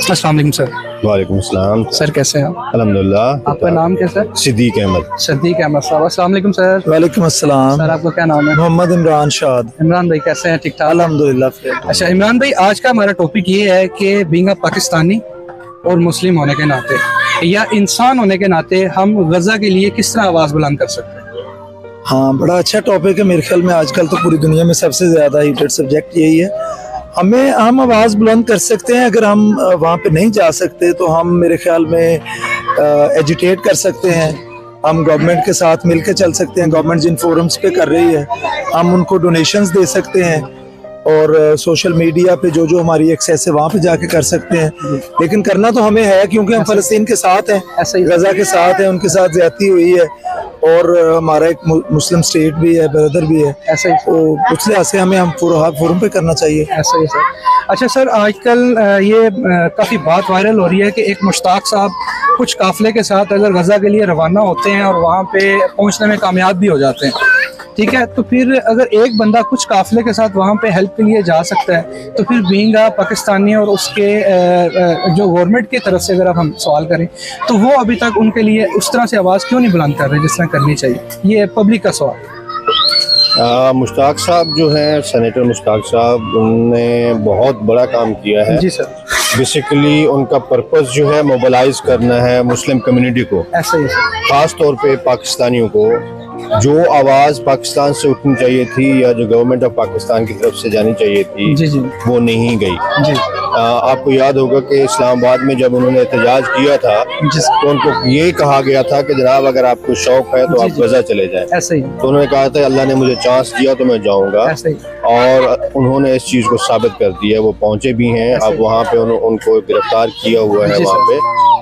अस्सलाम वालेकुम सर। वालेकुम अस्सलाम। सर कैसे हैं आप? अल्हम्दुलिल्लाह। आपका नाम क्या सर? सिद्दीक अहमद। सदीक अहमद साहब। अस्सलाम वालेकुम सर। वालेकुम अस्सलाम। सर आपका क्या नाम है? मोहम्मद इमरान शाद। इमरान भाई कैसे हैं? ठीक ठाक? अल्हम्दुलिल्लाह। अच्छा इमरान भाई, आज का हमारा टॉपिक ये है कि बीइंग अ पाकिस्तानी और मुस्लिम होने के नाते या इंसान होने के नाते हम गजा के लिए किस तरह आवाज़ बुलंद कर सकते हैं? हाँ, बड़ा अच्छा टॉपिक है। मेरे ख्याल में आजकल तो पूरी दुनिया में सबसे ज़्यादा हीटेड सब्जेक्ट यही है। हम आवाज़ बुलंद कर सकते हैं। अगर हम वहाँ पे नहीं जा सकते तो हम मेरे ख्याल में एजिटेट कर सकते हैं। हम गवर्नमेंट के साथ मिलकर चल सकते हैं। गवर्नमेंट जिन फोरम्स पे कर रही है हम उनको डोनेशंस दे सकते हैं और सोशल मीडिया पे जो जो हमारी एक्सेस है वहाँ पे जाके कर सकते हैं। लेकिन करना तो हमें है क्योंकि हम फ़लस्तीन के साथ हैं, गजा के साथ हैं, उनके साथ ज्यादती हुई है और हमारा एक मुस्लिम स्टेट भी है, ब्रदर भी है। ऐसा ही तो उस लिहाज से हमें फोरम पे करना चाहिए। ऐसा ही सर। अच्छा सर, आजकल ये काफ़ी बात वायरल हो रही है कि एक मुश्ताक साहब कुछ काफिले के साथ अगर गजा के लिए रवाना होते हैं और वहाँ पे पहुँचने में कामयाब भी हो जाते हैं, ठीक है, तो फिर अगर एक बंदा कुछ काफिले के साथ वहाँ पे हेल्प के लिए जा सकता है तो फिर बीइंग अ पाकिस्तानी और उसके जो गवर्नमेंट की तरफ से अगर अब हम सवाल करें तो वो अभी तक उनके लिए उस तरह से आवाज़ क्यों नहीं बुलंद कर रहे जिस तरह करनी चाहिए? ये पब्लिक का सवाल। मुश्ताक साहब जो हैं, सेनेटर मुश्ताक साहब, उन्होंने बहुत बड़ा काम किया है। जी सर। बेसिकली उनका पर्पस जो है मोबिलाइज करना है मुस्लिम कम्युनिटी को, ऐसा ही सर। ख़ास तौर पे पाकिस्तानियों को। जो आवाज़ पाकिस्तान से उठनी चाहिए थी या जो गवर्नमेंट ऑफ पाकिस्तान की तरफ से जानी चाहिए थी, जी जी, वो नहीं गई। जी। आपको याद होगा कि इस्लामाबाद में जब उन्होंने एहतजाज किया था तो उनको ये कहा गया था कि जनाब अगर आपको शौक है तो आप गजा चले जाएं। ऐसे ही। तो उन्होंने कहा था अल्लाह ने मुझे चांस दिया तो मैं जाऊंगा, ऐसे ही। और उन्होंने इस चीज़ को साबित कर दिया। वो पहुंचे भी हैं। अब वहाँ पे उनको गिरफ्तार किया हुआ है वहाँ पे,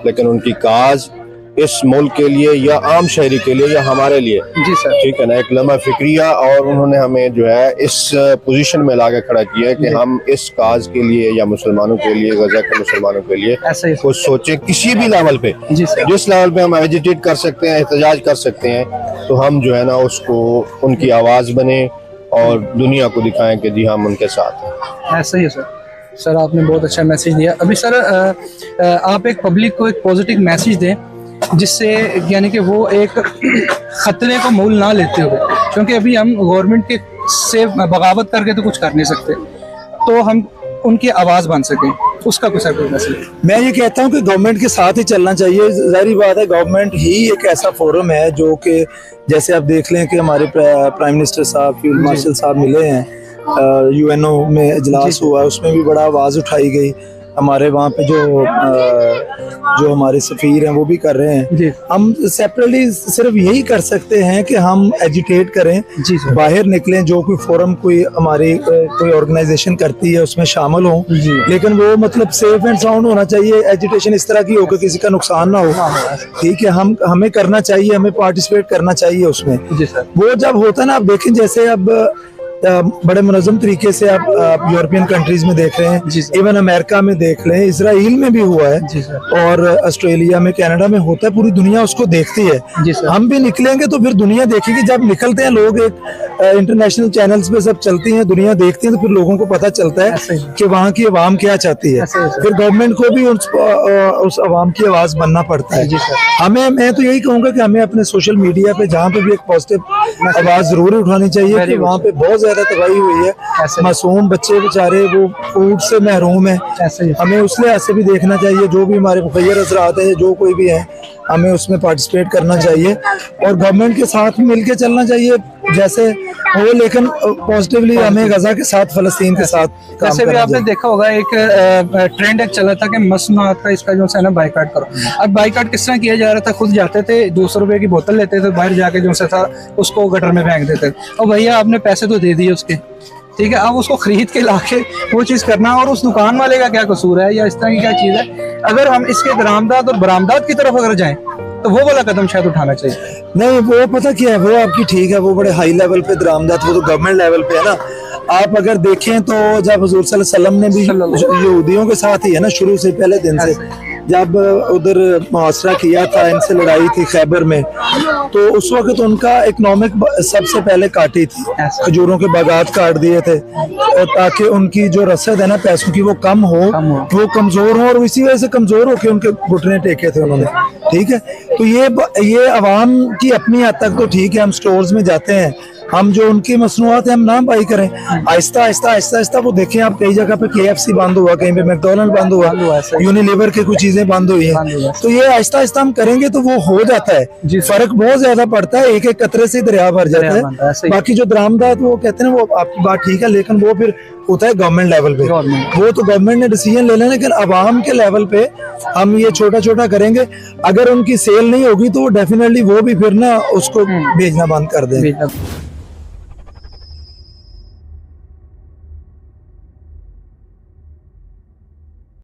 लेकिन उनकी काज इस मुल्क के लिए या आम शहरी के लिए या हमारे लिए, जी सर, ठीक है ना, एक लम्हा फिक्रिया, और उन्होंने हमें जो है इस पोजीशन में लाके खड़ा किया है कि हम इस काज के लिए या मुसलमानों के लिए, गजा के मुसलमानों के लिए कुछ सोचे किसी भी लेवल पे। जिस लेवल पे हम एजिटेट कर सकते हैं, एहतजाज कर सकते हैं, तो हम जो है ना उसको उनकी आवाज़ बने और दुनिया को दिखाएं कि जी हम उनके साथ हैं। ऐसा ही है सर। सर आपने बहुत अच्छा मैसेज दिया। अभी सर आप एक पब्लिक को एक पॉजिटिव मैसेज दें जिससे यानी कि वो एक खतरे को मोल ना लेते हुए, क्योंकि अभी हम गवर्नमेंट के से बगावत करके तो कुछ कर नहीं सकते, तो हम उनकी आवाज़ बन सकें, उसका कुछ मैसेज। मैं ये कहता हूँ कि गवर्नमेंट के साथ ही चलना चाहिए। जाहिर बात है गवर्नमेंट ही एक ऐसा फोरम है जो कि जैसे आप देख लें कि हमारे प्राइम मिनिस्टर साहब, फील्ड मार्शल साहब मिले हैं, UNO में इजलास हुआ, उसमें भी बड़ा आवाज़ उठाई गई। हमारे वहाँ पे जो हमारे सफ़ीर हैं वो भी कर रहे हैं। हम सेपरेटली सिर्फ यही कर सकते हैं कि हम एजिटेट करें, बाहर निकलें, जो कोई फोरम कोई हमारी कोई ऑर्गेनाइजेशन करती है उसमें शामिल हों, लेकिन वो मतलब सेफ एंड साउंड होना चाहिए। एजिटेशन इस तरह की हो कि किसी का नुकसान ना हो, ठीक है। हमें करना चाहिए, हमें पार्टिसिपेट करना चाहिए उसमें। वो जब होता है ना, आप देखें जैसे अब बड़े मुनज़्ज़म तरीके से आप यूरोपियन कंट्रीज में देख रहे हैं, इवन अमेरिका में देख रहे हैं, इसराइल में भी हुआ है, और ऑस्ट्रेलिया में, कनाडा में होता है। पूरी दुनिया उसको देखती है। हम भी निकलेंगे तो फिर दुनिया देखेगी। जब निकलते हैं लोग, एक इंटरनेशनल चैनल्स पे सब चलती हैं, दुनिया देखती है, तो फिर लोगों को पता चलता है कि वहाँ की आवाम क्या चाहती है। फिर गवर्नमेंट को भी उस आवाम की आवाज़ बनना पड़ता है। मैं तो यही कहूँगा कि हमें अपने सोशल मीडिया पे जहाँ पे भी एक पॉजिटिव आवाज़ जरूर उठानी चाहिए कि वहाँ पे बहुत ज्यादा तबाही हुई है, मासूम बच्चे बेचारे वो फूड से महरूम है। हमें उस लिहाज से भी देखना चाहिए। जो भी हमारे मुखैर हज़रात है, जो कोई भी है, हमें उसमें पार्टिसिपेट करना चाहिए और गवर्नमेंट के साथ मिलके चलना चाहिए जैसे हो, लेकिन पॉजिटिवली हमें गजा के साथ, फलस्तीन के साथ। वैसे भी आपने देखा होगा एक ट्रेंड एक चला था कि मसनूआत का इसका जो है ना बाइकाट करो। अब बाइकाट किस तरह किया जा रहा था? खुद जाते थे, 200 रुपए की बोतल लेते थे, बाहर जाके जो था उसको गटर में फेंक देते। और भैया आपने पैसे तो दे दिए उसके, ठीक है, अब उसको खरीद के लाके वो चीज़ करना, और उस दुकान वाले का क्या कसूर है या इस तरह की क्या चीज़ है? अगर हम इसके दरामदाद और बरामदाद की तरफ अगर जाएं तो वो वाला कदम शायद उठाना चाहिए। नहीं, वो पता क्या है, वो आपकी ठीक है, वो बड़े हाई लेवल पे दरामदाद, वो तो गवर्नमेंट लेवल पे है ना। आप अगर देखें तो जब हुजूर सल्लल्लाहु अलैहि वसल्लम ने भी यहूदियों के साथ ही है ना, शुरू से पहले दिन से जब उधर मुआसरा किया था, इनसे लड़ाई थी खैबर में, तो उस वक्त उनका इकोनॉमिक सबसे पहले काटी थी, खजूरों के बागात काट दिए थे ताकि उनकी जो रसद है ना पैसों की वो कम हो, वो कमजोर हो, और इसी वजह से कमजोर होकर उनके घुटने टेके थे उन्होंने। ठीक है, तो ये आवाम की अपनी हद तक तो ठीक है, हम स्टोर्स में जाते हैं, हम जो उनकी मसनूआत है हम ना बाई करें, आहिस्ता आहिस्ता आहिस्ता आहिस्ता। वो देखें आप कई जगह पे KFC बंद हुआ, कहीं पे मैकडॉनल्ड बंद हुआ, यूनिलीवर की कुछ चीजें बंद हुई हैं, तो ये आहिस्ता आहिस्ता हम करेंगे तो वो हो जाता है। फर्क बहुत ज्यादा पड़ता है, एक एक कतरे से दरिया भर जाता है। बाकी जो दरामदात वो कहते हैं वो आपकी बात ठीक है, लेकिन वो फिर होता है गवर्नमेंट लेवल पे, वो तो गवर्नमेंट ने डिसीजन ले लेना, लेकिन आवाम के लेवल पे हम ये छोटा छोटा करेंगे। अगर उनकी सेल नहीं होगी तो डेफिनेटली वो भी फिर ना उसको भेजना बंद कर देंगे।